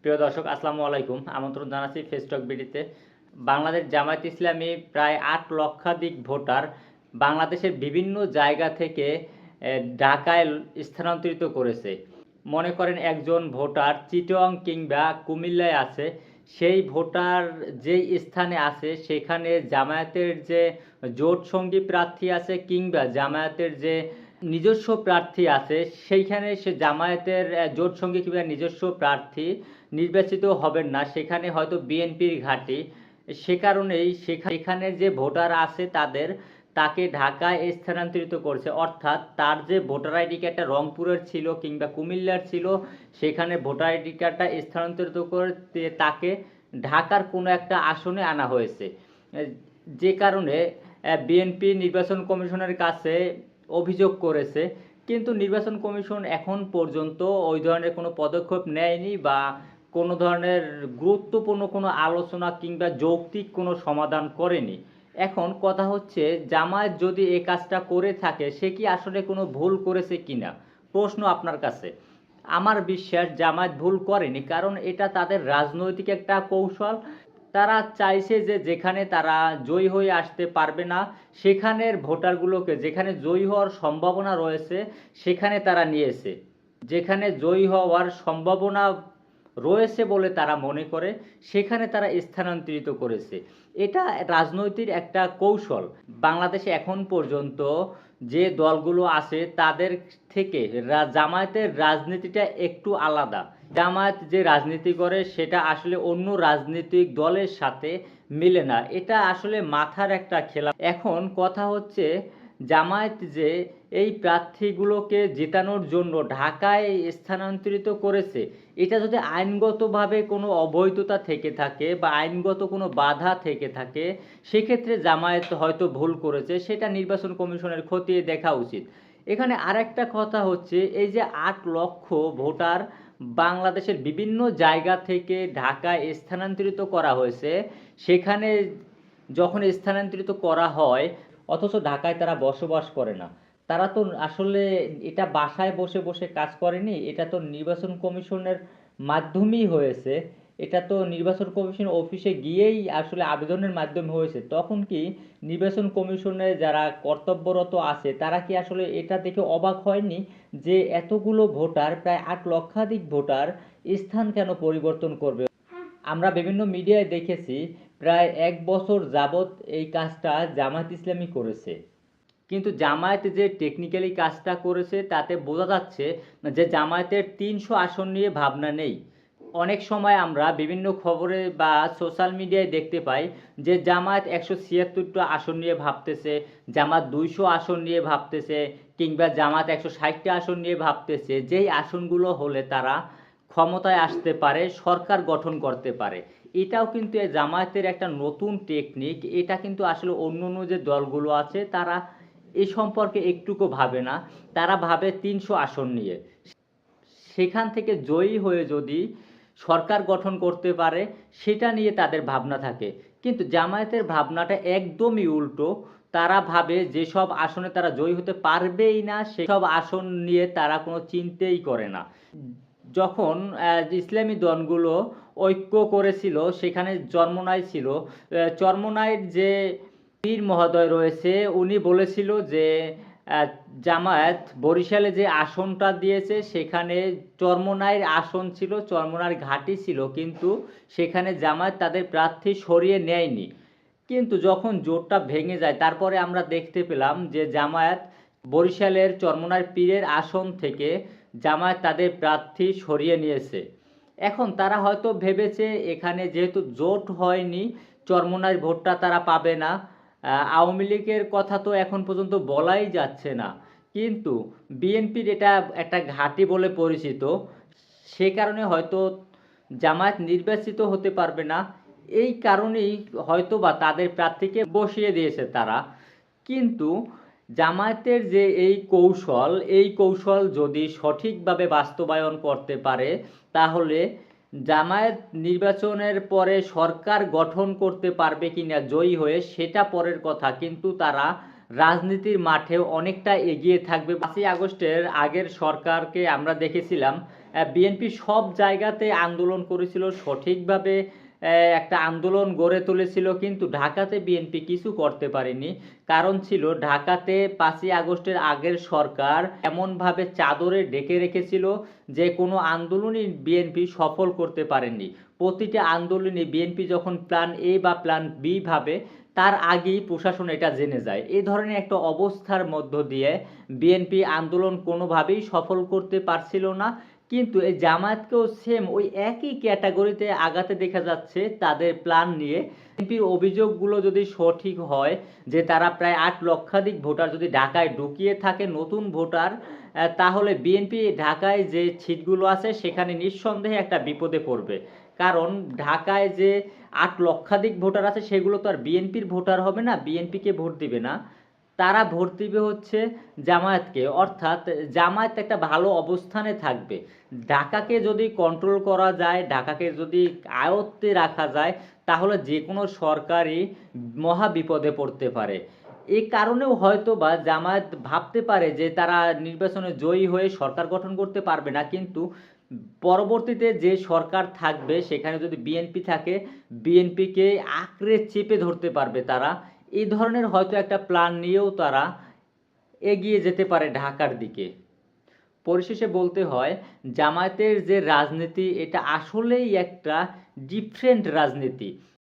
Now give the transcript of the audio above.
প্রিয় দর্শক, আসসালামু আলাইকুম। আমন্ত্রণ জানাচ্ছি ফেসটক বিডিতে। বাংলাদেশ জামায়াত ইসলামী প্রায় ৮ লক্ষাধিক ভোটার বাংলাদেশের বিভিন্ন জায়গা থেকে ঢাকায় স্থানান্তরিত করেছে। মনে করেন একজন ভোটার চিটং কিংবা কুমিল্লায় আছে, সেই ভোটার যেই স্থানে আছে সেখানে জামায়াতের যে জোট সঙ্গী প্রার্থী আছে কিংবা জামায়াতের যে নিজস্ব প্রার্থী আছে, সেইখানে সে জামায়াতের জোট সঙ্গী কিংবা নিজস্ব প্রার্থী নির্বাচিত হবেন না, সেখানে হয়তো বিএনপির ঘাঁটি। সে কারণেই সেখানের যে ভোটার আছে তাকে ঢাকায় স্থানান্তরিত করছে, অর্থাৎ তার যে ভোটার আইডি কার্ডটা রংপুরের ছিল কিংবা কুমিল্লার ছিল, সেখানে ভোটার আইডি কার্ডটা স্থানান্তরিত করে তাকে ঢাকার কোনো একটা আসনে আনা হয়েছে। যে কারণে বিএনপি নির্বাচন কমিশনের কাছে অভিযোগ করেছে, কিন্তু নির্বাচন কমিশন এখন পর্যন্ত ওই ধরনের কোনো পদক্ষেপ নেয়নি বা কোনো ধরনের গুরুত্বপূর্ণ কোনো আলোচনা কিংবা যৌক্তিক কোনো সমাধান করেনি। এখন কথা হচ্ছে, জামায়াত যদি এই কাজটা করে থাকে, সে কি আসলে কোনো ভুল করেছে কিনা? প্রশ্ন আপনার কাছে। আমার বিশ্বাস জামায়াত ভুল করেনি, কারণ এটা তাদের রাজনৈতিক একটা কৌশল। তারা চাইছে যে যেখানে তারা জয়ী হয়ে আসতে পারবে না, সেখানের ভোটারগুলোকে যেখানে জয়ী হওয়ার সম্ভাবনা রয়েছে সেখানে তারা নিয়েছে। যেখানে জয়ী হওয়ার সম্ভাবনা রয়েছে বলে তারা মনে করে, সেখানে তারা স্থানান্তরিত করেছে। এটা রাজনৈতিক একটা কৌশল। বাংলাদেশে এখন পর্যন্ত যে দলগুলো আছে তাদের থেকে জামায়াতের রাজনীতিটা একটু আলাদা। জামায়াত যে রাজনীতি করে সেটা আসলে অন্য রাজনৈতিক দলের সাথে মিলে না। এটা আসলে মাথার একটা খেলা। এখন কথা হচ্ছে, জামায়াত যে এই প্রার্থীগুলোকে জেতানোর জন্য ঢাকায় স্থানান্তরিত করেছে, এটা যদি আইনগতভাবে কোনো অবৈধতা থেকে থাকে বা আইনগত কোনো বাধা থেকে থাকে, সেক্ষেত্রে জামায়াত হয়তো ভুল করেছে, সেটা নির্বাচন কমিশনের খতিয়ে দেখা উচিত। এখানে আরেকটা কথা হচ্ছে, এই যে ৮ লক্ষ ভোটার বাংলাদেশের বিভিন্ন জায়গা থেকে ঢাকায় স্থানান্তরিত করা হয়েছে, সেখানে যখন স্থানান্তরিত করা হয় অথচ ঢাকায় তারা বসবাস করে না, তারা তো আসলে এটা বাসায় বসে বসে কাজ করেনি, এটা তো নির্বাচন কমিশনের মাধ্যমেই হয়েছে। এটা তো নির্বাচন কমিশন অফিসে গিয়েই আসলে আবেদনের মাধ্যমে হয়েছে। তখন কি নির্বাচন কমিশনে যারা কর্তব্যরত আছে তারা কি আসলে এটা দেখে অবাক হয়নি যে এতগুলো ভোটার, প্রায় ৮ লক্ষাধিক ভোটার স্থান কেন পরিবর্তন করবে? আমরা বিভিন্ন মিডিয়ায় দেখেছি প্রায় ১ বছর যাবৎ এই কাজটা জামায়াত ইসলামী করেছে, কিন্তু জামায়াত যে টেকনিক্যালি কাজটা করেছে তাতে বোঝা যাচ্ছে যে জামায়াতের ৩০০ আসন নিয়ে ভাবনা নেই। অনেক সময় আমরা বিভিন্ন খবরে বা সোশ্যাল মিডিয়ায় দেখতে পাই যে জামায়াত ১৭৬টা আসন নিয়ে ভাবতেছে, জামাত ২০০ আসন নিয়ে ভাবতেছে, কিংবা জামাত ১৬০টা আসন নিয়ে ভাবতেছে, যেই আসনগুলো হলে তারা ক্ষমতায় আসতে পারে, সরকার গঠন করতে পারে। এটাও কিন্তু জামায়াতের একটা নতুন টেকনিক। এটা কিন্তু আসলে অন্য অন্য যে দলগুলো আছে তারা এ সম্পর্কে একটুকু ভাবে না। তারা ভাবে ৩০০ আসন নিয়ে, সেখান থেকে জয়ী হয়ে যদি সরকার গঠন করতে পারে সেটা নিয়ে তাদের ভাবনা থাকে। কিন্তু জামায়াতের ভাবনাটা একদমই উল্টো। তারা ভাবে যেসব আসনে তারা জয়ী হতে পারবেই না সেসব আসন নিয়ে তারা কোনো চিন্তাই করে না। যখন ইসলামী দলগুলো ঐক্য করেছিল, সেখানে চরমোনাই ছিল। চরমোনাইয়ের যে পীর মহোদয় রয়েছে, উনি বলেছিল যে জামায়াত বরিশালে যে আসনটা দিয়েছে সেখানে চরমোনাইয়ের আসন ছিল, চরমোনাইয়ের ঘাঁটি ছিল, কিন্তু সেখানে জামায়াত তাদের প্রার্থী সরিয়ে নেয়নি। কিন্তু যখন জোটটা ভেঙে যায় তারপরে আমরা দেখতে পেলাম যে জামায়াত বরিশালের চরমোনাইয়ের পীরের আসন থেকে জামায়াত তাদের প্রার্থী সরিয়ে নিয়েছে। এখন তারা হয়তো ভেবেছে এখানে যেহেতু জোট হয়নি, চরমোনাইয়ের ভোটটা তারা পাবে না। আওয়ামী লীগের কথা তো এখন পর্যন্ত বলাই যাচ্ছে না, কিন্তু বিএনপির এটা একটা ঘাঁটি বলে পরিচিত। সে কারণে হয়তো জামায়াত নির্বাচিত হতে পারবে না, এই কারণেই হয়তো বা তাদের প্রার্থীকে বসিয়ে দিয়েছে তারা। কিন্তু জামায়াতের যে এই কৌশল যদি সঠিকভাবে বাস্তবায়ন করতে পারে, তাহলে জামায়াত নির্বাচনের পরে সরকার গঠন করতে পারবে কিনা জয়ী হয়ে সেটা পরের কথা, কিন্তু তারা রাজনীতির মাঠেও অনেকটা এগিয়ে থাকবে। ৫ই আগস্টের আগের সরকারকে আমরা দেখেছিলাম বিএনপি সব জায়গাতে আন্দোলন করেছিল সঠিকভাবে, একটা আন্দোলন গড়ে তুলেছিল, কিন্তু ঢাকাতে বিএনপি কিছু করতে পারেনি। কারণ ছিল ঢাকাতে 5ই আগস্টের আগের সরকার এমনভাবে চাদরে ঢেকে রেখেছিল যে কোনো আন্দোলনই বিএনপি সফল করতে পারেনি। প্রতিটা আন্দোলনে বিএনপি যখন প্ল্যান এ বা প্ল্যান বি ভাবে, তার আগেই প্রশাসন এটা জেনে যায়। এই ধরনের একটা অবস্থার মধ্য দিয়ে বিএনপি আন্দোলন কোনোভাবেই সফল করতে পারছিল না। কিন্তু এই জামায়াতকেও সেম ওই একই ক্যাটাগরিতে আগাতে দেখা যাচ্ছে তাদের প্ল্যান নিয়ে। বিএনপির অভিযোগগুলো যদি সঠিক হয় যে তারা প্রায় 8 লক্ষাধিক ভোটার যদি ঢাকায় ঢুকিয়ে থাকে নতুন ভোটার, তাহলে বিএনপি ঢাকায় যে সিটগুলো আছে সেখানে নিঃসন্দেহে একটা বিপদে পড়বে। কারণ ঢাকায় যে 8 লক্ষাধিক ভোটার আছে সেগুলো তো আর বিএনপির ভোটার হবে না, বিএনপিকে ভোট দিবে না। তারা ভোট দিবে হচ্ছে জামায়াতকে, অর্থাৎ জামায়াত একটা ভালো অবস্থানে থাকবে। ঢাকাকে যদি কন্ট্রোল করা যায়, ঢাকাকে যদি আয়ত্তে রাখা যায়, তাহলে যে কোনো সরকারই মহা বিপদে পড়তে পারে। এই কারণেও হয়তো বা জামায়াত ভাবতে পারে যে তারা নির্বাচনে জয়ী হয়ে সরকার গঠন করতে পারবে না, কিন্তু পরবর্তীতে যে সরকার থাকবে সেখানে যদি বিএনপি থাকে, বিএনপিকে আঁকড়ে চেপে ধরতে পারবে তারা। এই ধরনের হয়তো একটা প্ল্যান নিয়েও তারা এগিয়ে যেতে পারে ঢাকার দিকে। পরিশেষে বলতে হয় জামায়াতের যে রাজনীতি এটা আসলেই একটা ডিফারেন্ট রাজনীতি।